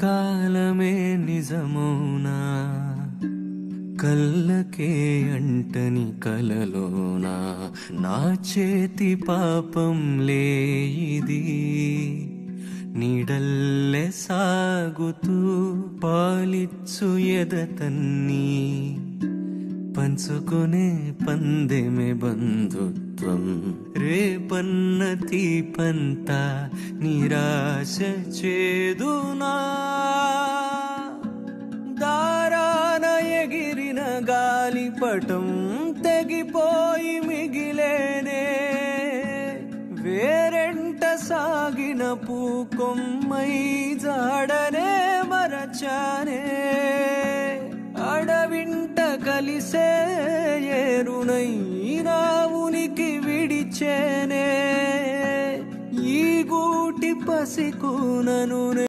కాలమే నిజమౌనా కళ్ళకే అంటని కలలోనా నా చేతి పాపం లేయిది నీడల్లె సాగుతూ పాలిచ్చు ఎదతన్ని పంచుకునే పందెమే బంధుత్వం రేపన్న తీపంత నిరాశ చేదునా దారాన ఎగిరిన గాలిపటం తెగిపోయి మిగిలేనే వేరెంట సాగిన పూకొమ్మై జాడనే మరచానే అడవింట కలిసే ఏరునై నా ఉనికి విడిచేనే ఈ గూటి పసికూనను